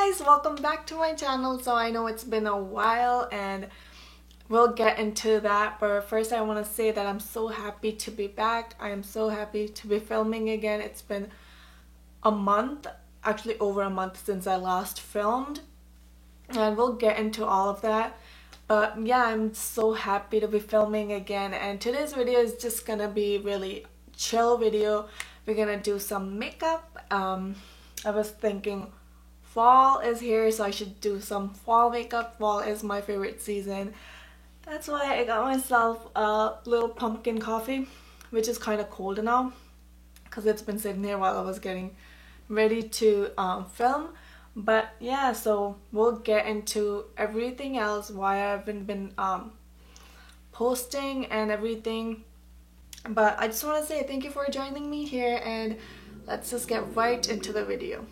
guys, welcome back to my channel. So I know it's been a while and we'll get into that, but first I want to say that I'm so happy to be back. I am so happy to be filming again. It's been a month, actually over a month since I last filmed, and we'll get into all of that. But yeah, I'm so happy to be filming again, and today's video is just gonna be really chill video. We're gonna do some makeup. I was thinking fall is here, so I should do some fall makeup. Fall is my favorite season. That's why I got myself a little pumpkin coffee, which is kind of cold now because it's been sitting here while I was getting ready to film. But yeah, so we'll get into everything else, why I haven't been posting and everything. But I just want to say thank you for joining me here, and let's just get right into the video.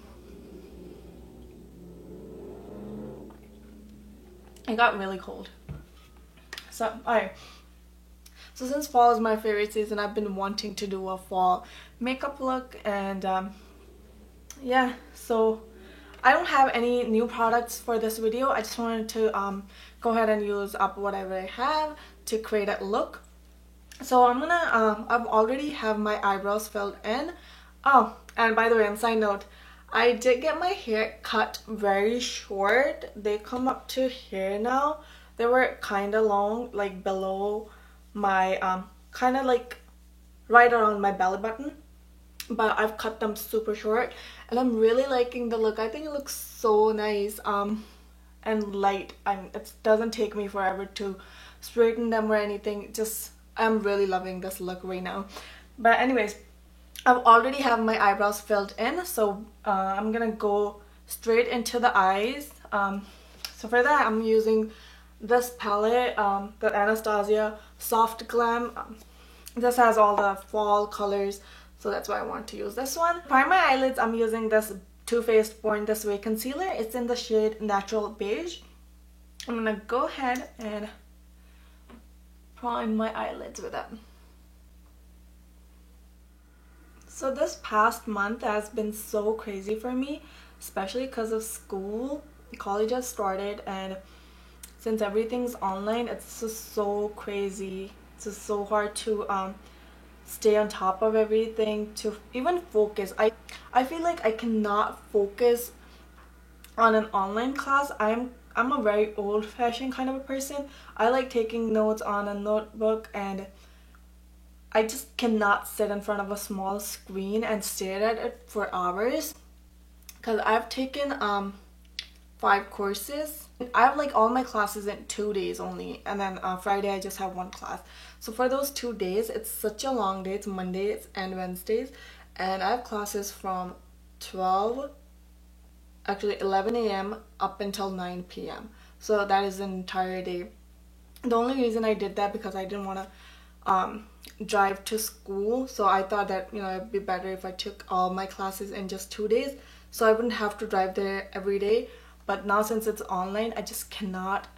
It got really cold. So, alright. So since fall is my favorite season, I've been wanting to do a fall makeup look, and yeah, so I don't have any new products for this video. I just wanted to go ahead and use up whatever I have to create a look. So I'm gonna, I've already have my eyebrows filled in. Oh, and by the way, on side note, I did get my hair cut very short. They come up to here now. They were kind of long, like below my, kind of like right around my belly button. But I've cut them super short, and I'm really liking the look. I think it looks so nice and light. It doesn't take me forever to straighten them or anything. Just I'm really loving this look right now. But anyways, I've already have my eyebrows filled in, so I'm gonna go straight into the eyes. So for that, I'm using this palette, the Anastasia Soft Glam. This has all the fall colors, so that's why I want to use this one. To prime my eyelids, I'm using this Too Faced Born This Way concealer. It's in the shade Natural Beige. I'm gonna go ahead and prime my eyelids with it. So this past month has been so crazy for me, especially because of school. College has started, and since everything's online, it's just so crazy. It's just so hard to stay on top of everything, to even focus. I feel like I cannot focus on an online class. I'm a very old-fashioned kind of a person. I like taking notes on a notebook, and I just cannot sit in front of a small screen and stare at it for hours, because I've taken 5 courses. I have like all my classes in 2 days only, and then Friday I just have one class. So for those 2 days, it's such a long day. It's Mondays and Wednesdays, and I have classes from 11 a.m. up until 9 p.m. So that is an entire day. The only reason I did that because I didn't want to drive to school, so I thought that, you know, it'd be better if I took all my classes in just 2 days, so I wouldn't have to drive there every day. But now since it's online, I just cannot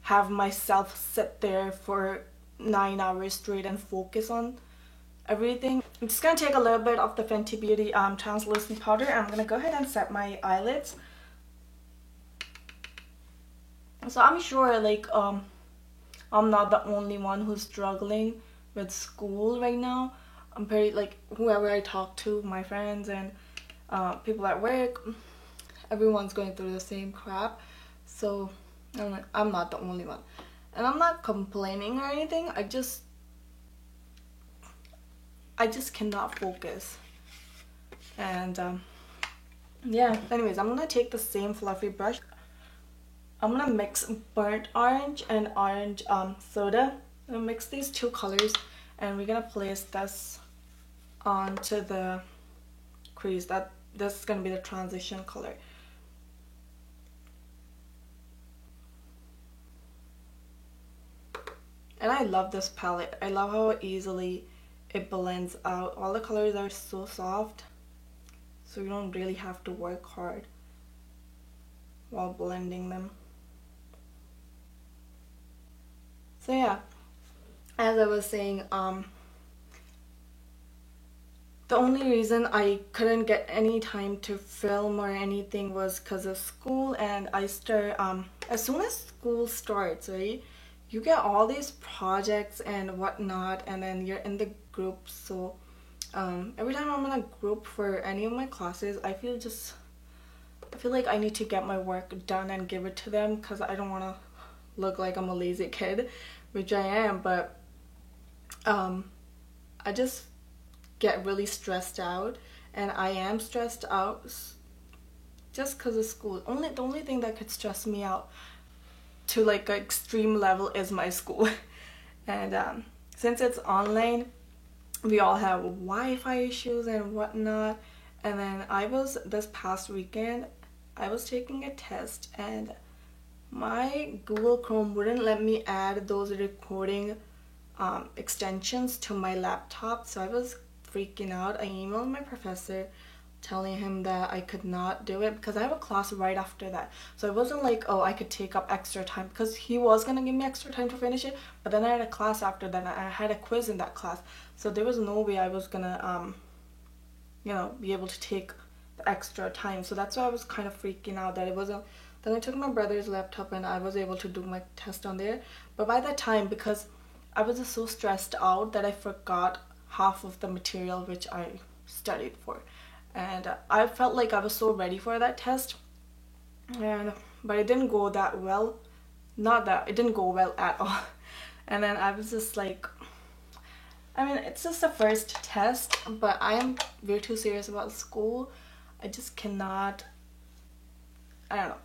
have myself sit there for 9 hours straight and focus on everything. I'm just gonna take a little bit of the Fenty Beauty translucent powder, and I'm gonna go ahead and set my eyelids. So I'm sure like I'm not the only one who's struggling with school right now. I'm pretty, like, whoever I talk to, my friends and people at work, everyone's going through the same crap. So I'm not the only one, and I'm not complaining or anything. I just cannot focus. And yeah, anyways, I'm gonna take the same fluffy brush. I'm gonna mix burnt orange and orange soda. I'm gonna mix these 2 colors, and we're gonna place this onto the crease. This is gonna be the transition color. And I love this palette. I love how easily it blends out. All the colors are so soft, so you don't really have to work hard while blending them. So yeah, as I was saying, The only reason I couldn't get any time to film or anything was because of school. And I start as soon as school starts, right, you get all these projects and whatnot, and then you're in the group. So every time I'm in a group for any of my classes, I feel like I need to get my work done and give it to them, because I don't want to look like I'm a lazy kid, which I am. But I just get really stressed out, and I am stressed out just because of school. The only thing that could stress me out to like an extreme level is my school. And since it's online, we all have Wi-Fi issues and whatnot. And then this past weekend, I was taking a test, and my Google Chrome wouldn't let me add those recording extensions to my laptop. So I was freaking out. I emailed my professor telling him that I could not do it because I have a class right after that. So it wasn't like, oh, I could take up extra time, because he was gonna give me extra time to finish it, but then I had a class after that, and I had a quiz in that class. So there was no way I was gonna be able to take the extra time. So that's why I was kind of freaking out that it wasn't. Then I took my brother's laptop and I was able to do my test on there. But by that time, because I was just so stressed out, that I forgot half of the material which I studied for. And I felt like I was so ready for that test, but it didn't go that well. Not that it didn't go well at all. And then I was just like, I mean, it's just the first test, but I am way too serious about school. I just cannot. I don't know.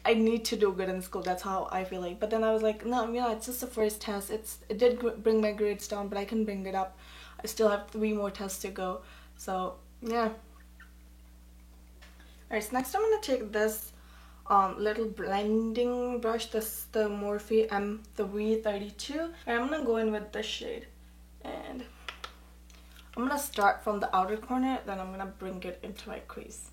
I need to do good in school. That's how I feel like. But then I was like, no, it's just the first test. It did bring my grades down, but I can bring it up. I still have 3 more tests to go. So yeah. Alright, so next I'm gonna take this little blending brush. This is the Morphe M332, and I'm gonna go in with this shade. And I'm gonna start from the outer corner, then I'm gonna bring it into my crease.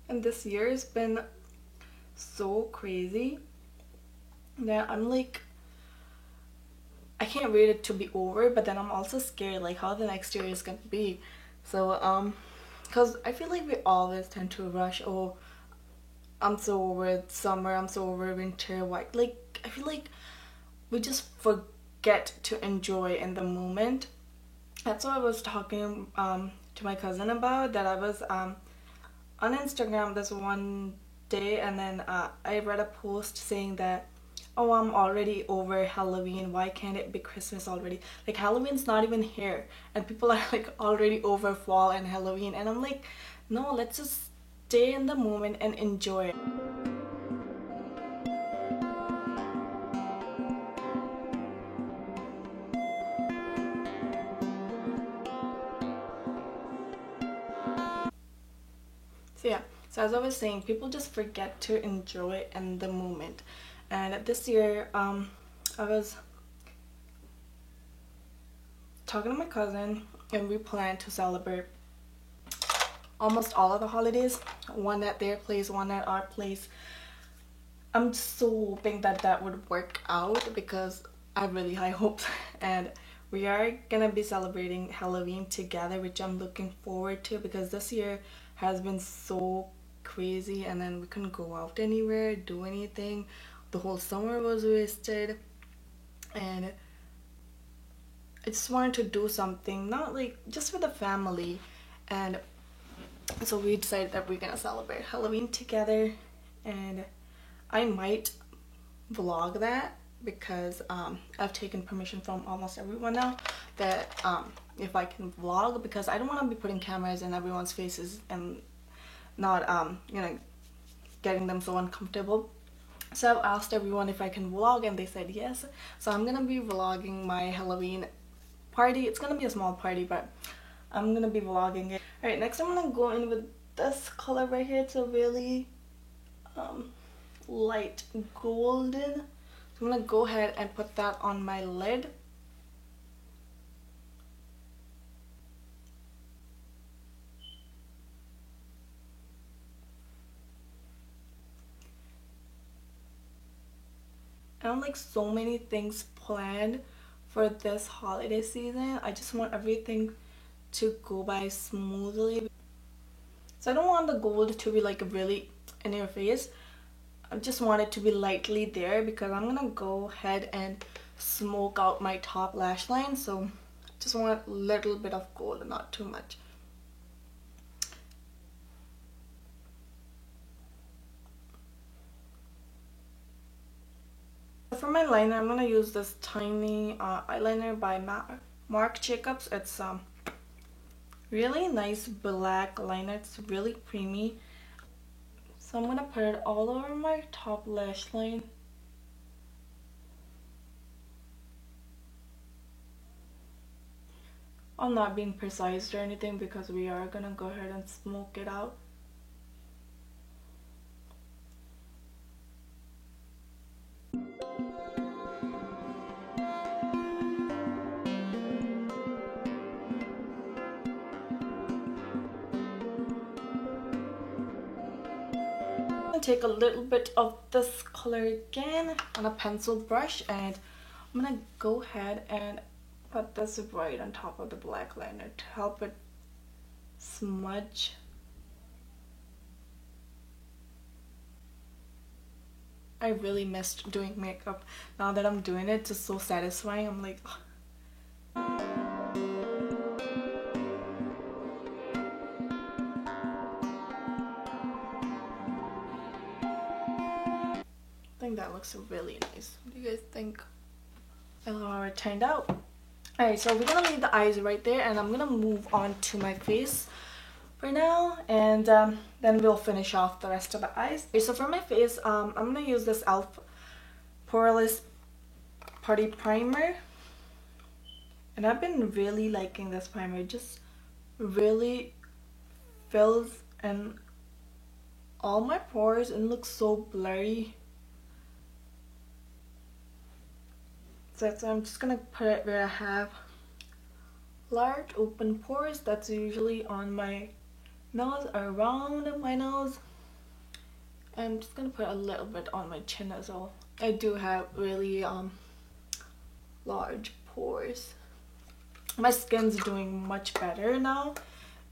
And this year has been so crazy that I'm like, I can't wait it to be over, but then I'm also scared like how the next year is gonna be. So because I feel like we always tend to rush. Oh, I'm so over summer, I'm so over winter. Like I feel like we just forget to enjoy in the moment. That's what I was talking to my cousin about, that I was on Instagram this one day, and then I read a post saying that, oh, I'm already over Halloween, why can't it be Christmas already? Like, Halloween's not even here, and people are like already over fall and Halloween. And I'm like, no, let's just stay in the moment and enjoy it. So yeah, so as I was saying, people just forget to enjoy in the moment. And this year, I was talking to my cousin, and we planned to celebrate almost all of the holidays, one at their place, one at our place. I'm so hoping that that would work out, because I have really high hopes. And we are gonna be celebrating Halloween together, which I'm looking forward to, because this year has been so crazy, and then we couldn't go out anywhere, do anything. The whole summer was wasted, and I just wanted to do something, not like just for the family. And so we decided that we're gonna celebrate Halloween together, and I might vlog that, because I've taken permission from almost everyone now that if I can vlog, because I don't want to be putting cameras in everyone's faces and not getting them so uncomfortable. So I've asked everyone if I can vlog, and they said yes. So I'm gonna be vlogging my Halloween party. It's gonna be a small party, but I'm gonna be vlogging it. Alright, next I'm gonna go in with this color right here. It's a really light golden. So I'm gonna go ahead and put that on my lid. I have like so many things planned for this holiday season. I just want everything to go by smoothly. So I don't want the gold to be like really in your face. I just want it to be lightly there because I'm gonna go ahead and smoke out my top lash line. So just want a little bit of gold, not too much. For my liner, I'm gonna use this tiny eyeliner by Marc Jacobs. It's really nice black liner. It's really creamy. So I'm gonna put it all over my top lash line. I'm not being precise or anything because we are gonna go ahead and smoke it out. Take a little bit of this color again on a pencil brush, and I'm gonna go ahead and put this right on top of the black liner to help it smudge. I really missed doing makeup. Now that I'm doing it, it's just so satisfying. I'm like, ugh. I think that looks really nice. What do you guys think? I love how it turned out. Alright, so we're gonna leave the eyes right there, and I'm gonna move on to my face for now, and then we'll finish off the rest of the eyes. Okay, so for my face, I'm gonna use this e.l.f. Poreless Putty Primer, and I've been really liking this primer. It just really fills in all my pores and looks so blurry. So I'm just gonna put it where I have large open pores. That's usually on my nose, around my nose. I'm just gonna put a little bit on my chin as well. I do have really large pores. My skin's doing much better now.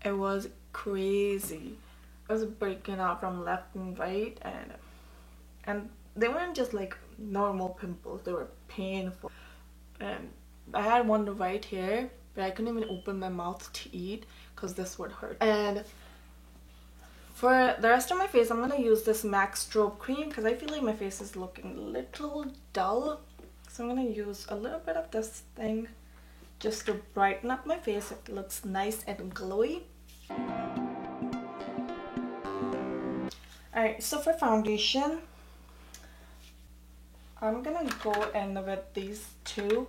It was crazy. I was breaking out from left and right, and they weren't just like normal pimples, they were painful. And I had one right here, but I couldn't even open my mouth to eat because this would hurt. And for the rest of my face, I'm gonna use this MAC Strobe Cream because I feel like my face is looking a little dull. So I'm gonna use a little bit of this thing just to brighten up my face. It looks nice and glowy. Alright, so for foundation, I'm gonna go in with these two.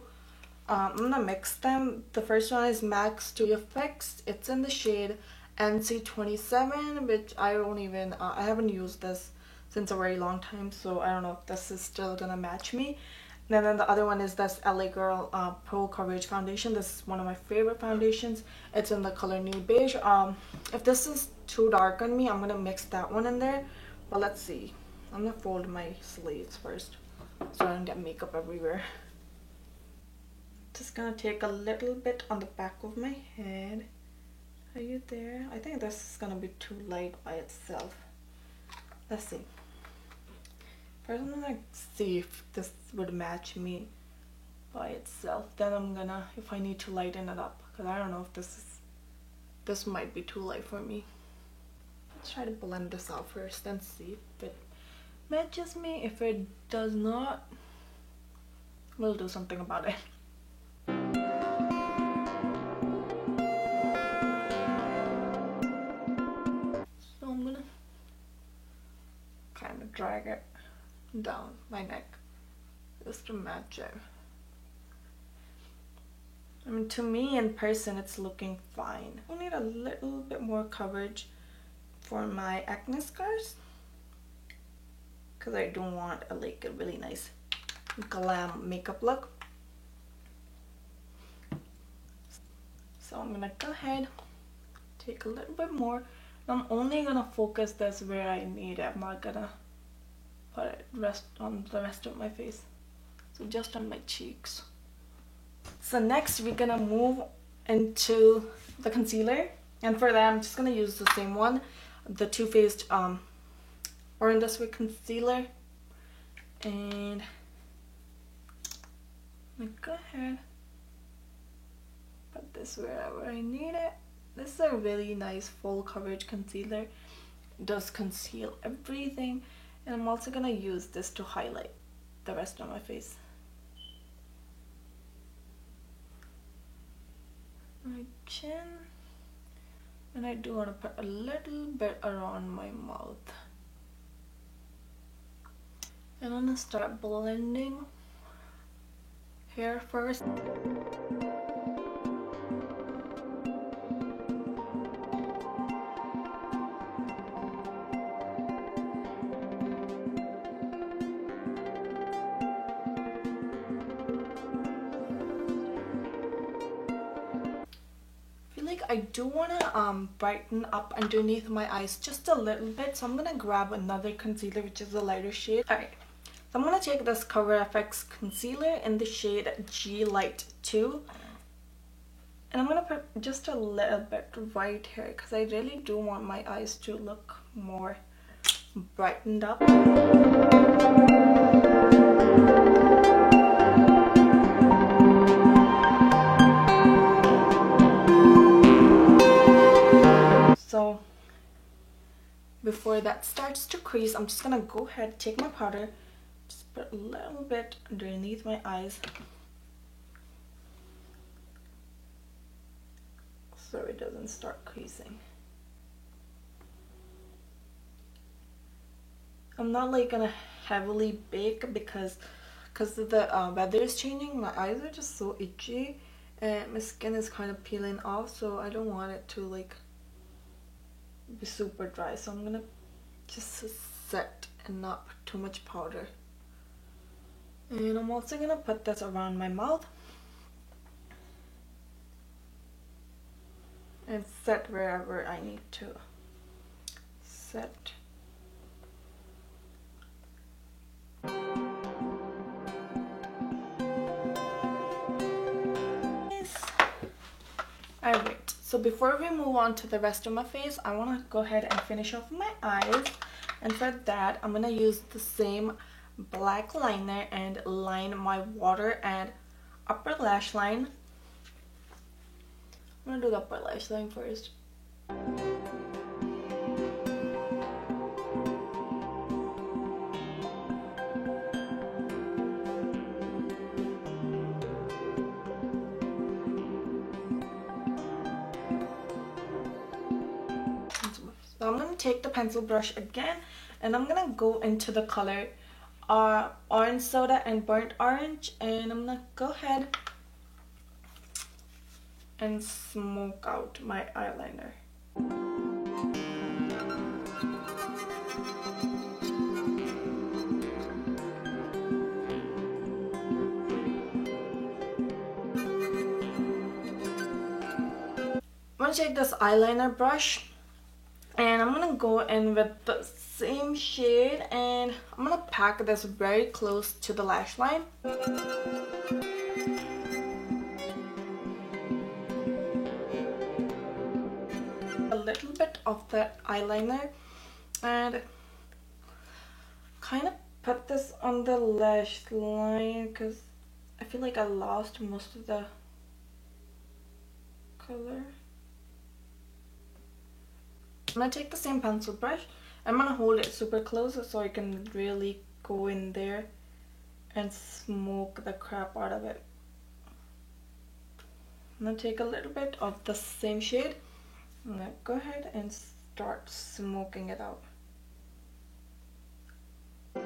I'm gonna mix them. The first one is MAC Studio Fix. It's in the shade NC27, which I don't even, I haven't used this since a very long time, so I don't know if this is still gonna match me. And then the other one is this LA Girl Pro Coverage Foundation. This is one of my favorite foundations. It's in the color Nude Beige. If this is too dark on me, I'm gonna mix that one in there. But let's see. I'm gonna fold my sleeves first so I don't get makeup everywhere. Just gonna take a little bit on the back of my head. Are you there? I think this is gonna be too light by itself. Let's see. First I'm gonna see if this would match me by itself. Then I'm gonna, if I need to lighten it up, because I don't know if this might be too light for me. Let's try to blend this out first and see if it matches me. If it does not, we'll do something about it. So I'm gonna kind of drag it down my neck just to match it. I mean, to me in person it's looking fine. I need a little bit more coverage for my acne scars because I don't want a really nice glam makeup look. So I'm gonna go ahead, take a little bit more. I'm only gonna focus this where I need it. I'm not gonna put it on the rest of my face. So just on my cheeks. So next we're gonna move into the concealer, and for that I'm just gonna use the same one, the Too Faced Born This Way concealer, and I'm gonna go ahead, put this wherever I need it. This is a really nice full coverage concealer. It does conceal everything, and I'm also gonna use this to highlight the rest of my face. My chin, and I do want to put a little bit around my mouth. And I'm gonna start blending hair first. I do want to brighten up underneath my eyes just a little bit, so I'm going to grab another concealer which is a lighter shade. Alright, so I'm going to take this Cover FX concealer in the shade G Light 2, and I'm going to put just a little bit right here because I really do want my eyes to look more brightened up. So before that starts to crease, I'm just gonna go ahead, take my powder, just put a little bit underneath my eyes so it doesn't start creasing. I'm not like gonna heavily bake because the weather is changing. My eyes are just so itchy and my skin is kind of peeling off, so I don't want it to like be super dry, so I'm gonna just set and not put too much powder. And I'm also gonna put this around my mouth and set wherever I need to set. Alright, so before we move on to the rest of my face, I want to go ahead and finish off my eyes, and for that I'm going to use the same black liner and line my water and upper lash line. I'm going to do the upper lash line first. So I'm going to take the pencil brush again, and I'm going to go into the color Orange Soda and Burnt Orange, and I'm going to go ahead and smoke out my eyeliner. I'm going to take this eyeliner brush, and I'm gonna go in with the same shade, and I'm gonna pack this very close to the lash line. A little bit of that eyeliner and kind of put this on the lash line because I feel like I lost most of the color. I'm gonna take the same pencil brush. I'm gonna hold it super close so I can really go in there and smoke the crap out of it. I'm gonna take a little bit of the same shade. I'm gonna go ahead and start smoking it out. You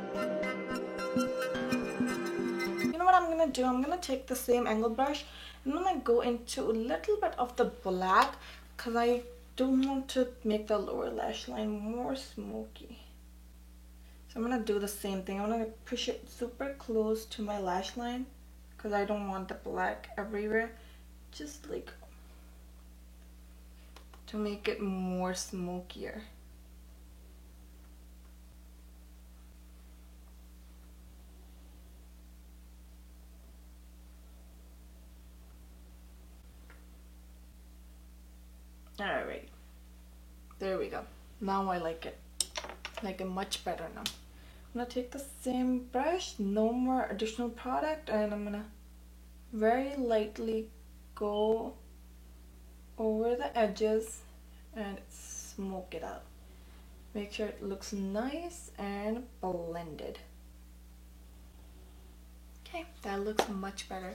know what I'm gonna do? I'm gonna take the same angle brush and I'm gonna go into a little bit of the black because I don't want to make the lower lash line more smoky. So I'm gonna do the same thing. I'm gonna push it super close to my lash line because I don't want the black everywhere. Just like to make it more smokier. Alright, there we go. Now I like it much better now. I'm gonna take the same brush, no more additional product, and I'm gonna very lightly go over the edges and smoke it out. Make sure it looks nice and blended. Okay, that looks much better.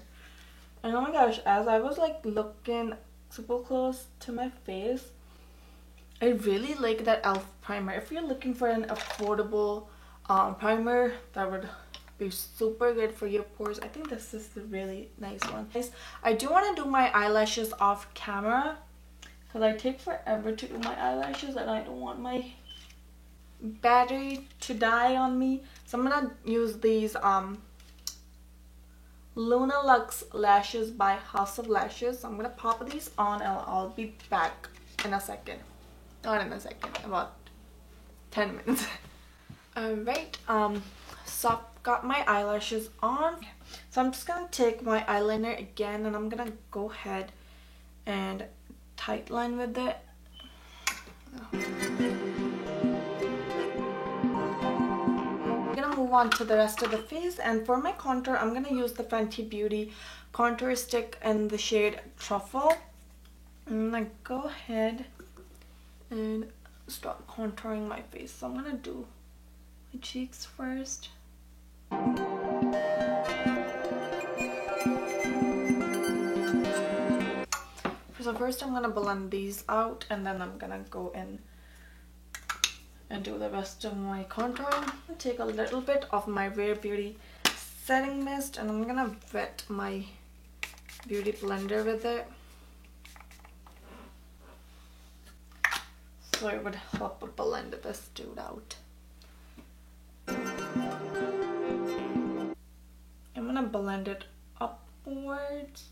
And oh my gosh, as I was like looking super close to my face, I really like that e.l.f. primer. If you're looking for an affordable primer that would be super good for your pores, I think this is the really nice one. I do want to do my eyelashes off camera because I take forever to do my eyelashes and I don't want my battery to die on me. So I'm gonna use these Luna Lux lashes by House of Lashes. So I'm gonna pop these on and I'll be back in a second. Not in a second, about 10 minutes. Alright, so I've got my eyelashes on. So I'm just gonna take my eyeliner again and I'm gonna go ahead and tight line with it. I'm gonna move on to the rest of the face, and for my contour I'm gonna use the Fenty Beauty contour stick in the shade Truffle. I'm gonna go ahead and start contouring my face. So I'm gonna do my cheeks first. So first I'm gonna blend these out and then I'm gonna go in and do the rest of my contouring. I'm gonna take a little bit of my Rare Beauty setting mist and I'm gonna wet my beauty blender with it, so it would help blend this dude out. I'm gonna blend it upwards.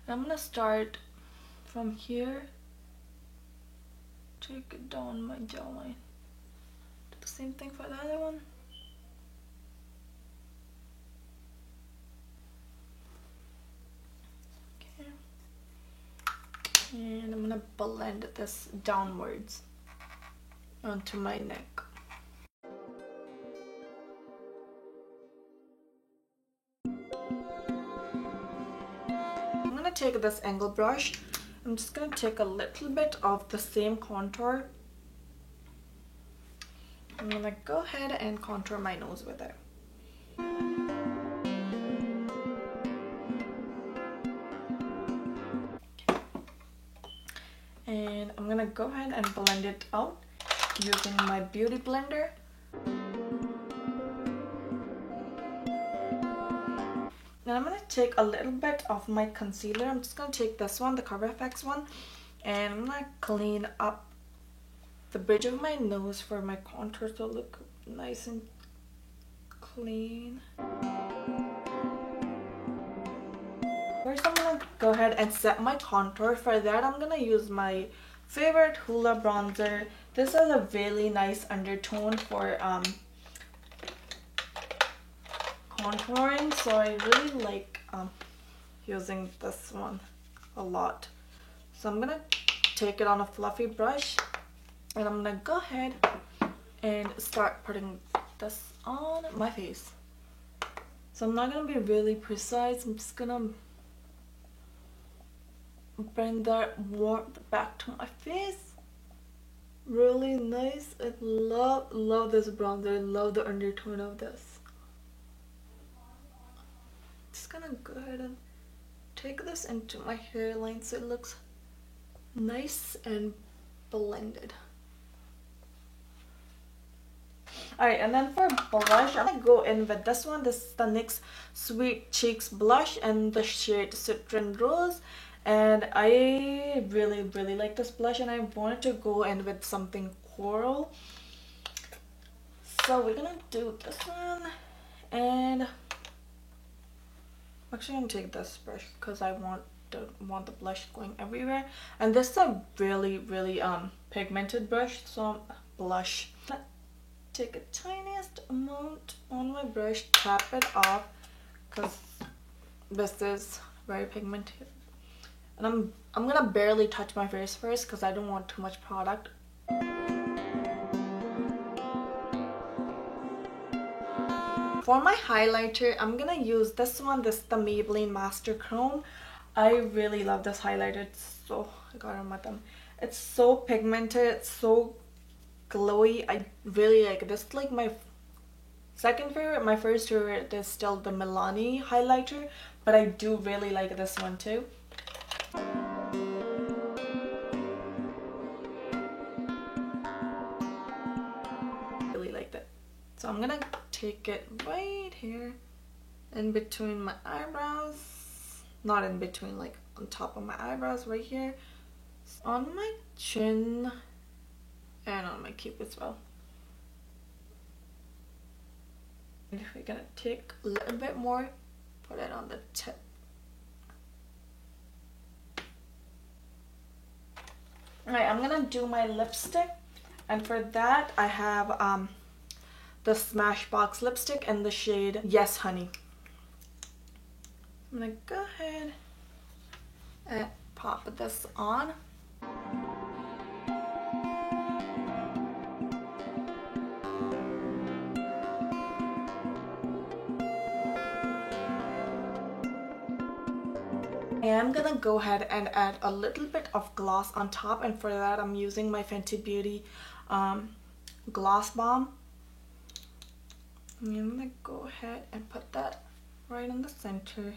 I'm gonna start from here, take it down my jawline. Do the same thing for the other one. Okay. And I'm gonna blend this downwards onto my neck. I'm gonna take this angle brush. I'm just gonna take a little bit of the same contour. I'm gonna go ahead and contour my nose with it. Okay. And I'm gonna go ahead and blend it out using my beauty blender. Now I'm going to take a little bit of my concealer. I'm just going to take this one, the Cover FX one, and I'm going to clean up the bridge of my nose for my contour to look nice and clean. First I'm going to go ahead and set my contour. For that I'm going to use my favorite Hoola bronzer. This has a really nice undertone for contouring, so I really like using this one a lot. So I'm gonna take it on a fluffy brush and I'm gonna go ahead and start putting this on my face. So I'm not gonna be really precise. I'm just gonna bring that warmth back to my face. Really nice. I love this bronzer. I love the undertone of this. Just gonna go ahead and take this into my hairline so it looks nice and blended. Alright, and then for blush, I'm gonna go in with this one. This is the NYX Sweet Cheeks blush in the shade Citron Rose. And I really like this blush and I wanted to go in with something coral. So we're gonna do this one and Actually, I'm gonna take this brush because I want the blush going everywhere. And this is a really pigmented brush, so blush. Take a tiniest amount on my brush, tap it off because this is very pigmented. And I'm gonna barely touch my face first because I don't want too much product. For my highlighter, I'm gonna use this one. This is the Maybelline Master Chrome. I really love this highlighter. It's so, I got it on my thumb. It's so pigmented, it's so glowy. I really like it. This is like my second favorite. My first favorite is still the Milani highlighter, but I do really like this one too. Really liked it. So I'm gonna take it right here in between my eyebrows. Not in between, like on top of my eyebrows right here. On my chin and on my cupid as well. And we're gonna take a little bit more, put it on the tip. Alright, I'm gonna do my lipstick, and for that I have the Smashbox lipstick in the shade Yes Honey. I'm gonna go ahead and pop this on. I am gonna go ahead and add a little bit of gloss on top, and for that I'm using my Fenty Beauty Gloss Bomb. I'm gonna go ahead and put that right in the center.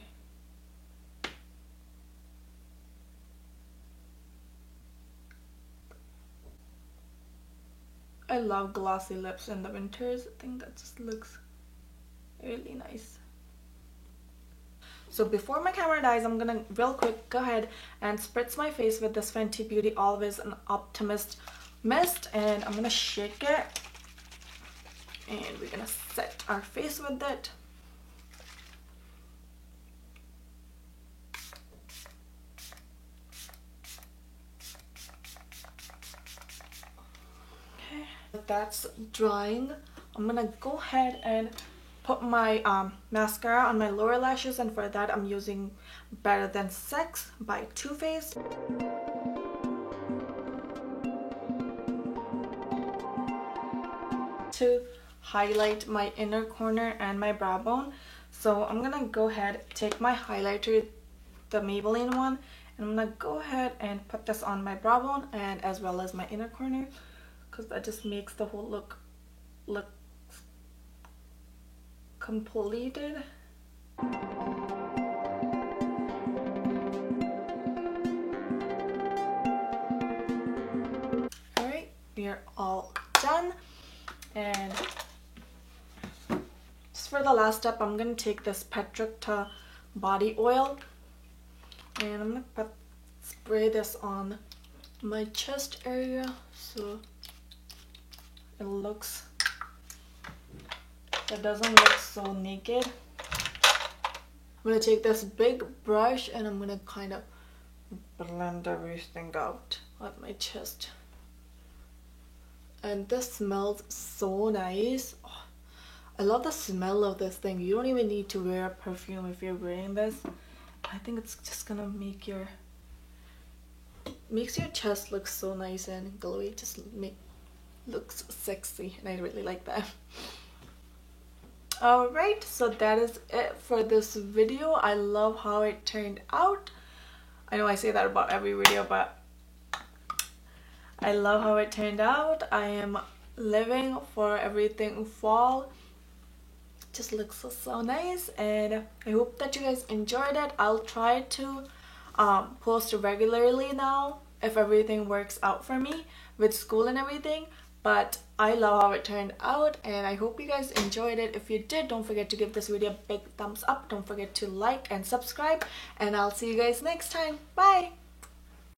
I love glossy lips in the winters. I think that just looks really nice. So before my camera dies, I'm gonna real quick go ahead and spritz my face with this Fenty Beauty Always an Optimist mist, and I'm gonna shake it, and we're gonna set our face with it. Okay, that's drying. I'm gonna go ahead and put my mascara on my lower lashes, and for that I'm using Better Than Sex by Too Faced. To highlight my inner corner and my brow bone. So I'm gonna go ahead, take my highlighter, the Maybelline one, and I'm gonna go ahead and put this on my brow bone and as well as my inner corner, because that just makes the whole look completed. Alright, we're all done. And just for the last step, I'm going to take this Petricta body oil, and I'm going to spray this on my chest area so it doesn't look so naked. I'm going to take this big brush and I'm going to kind of blend everything out on my chest. And this smells so nice. Oh, I love the smell of this thing. You don't even need to wear a perfume if you're wearing this. I think it's just gonna makes your chest look so nice and glowy. Just looks sexy, and I really like that. Alright, so that is it for this video. I love how it turned out. I know I say that about every video, but I love how it turned out. I am living for everything fall. Just looks so nice, and I hope that you guys enjoyed it. I'll try to post regularly now if everything works out for me with school and everything. But I love how it turned out, and I hope you guys enjoyed it. If you did, don't forget to give this video a big thumbs up. Don't forget to like and subscribe, and I'll see you guys next time. Bye!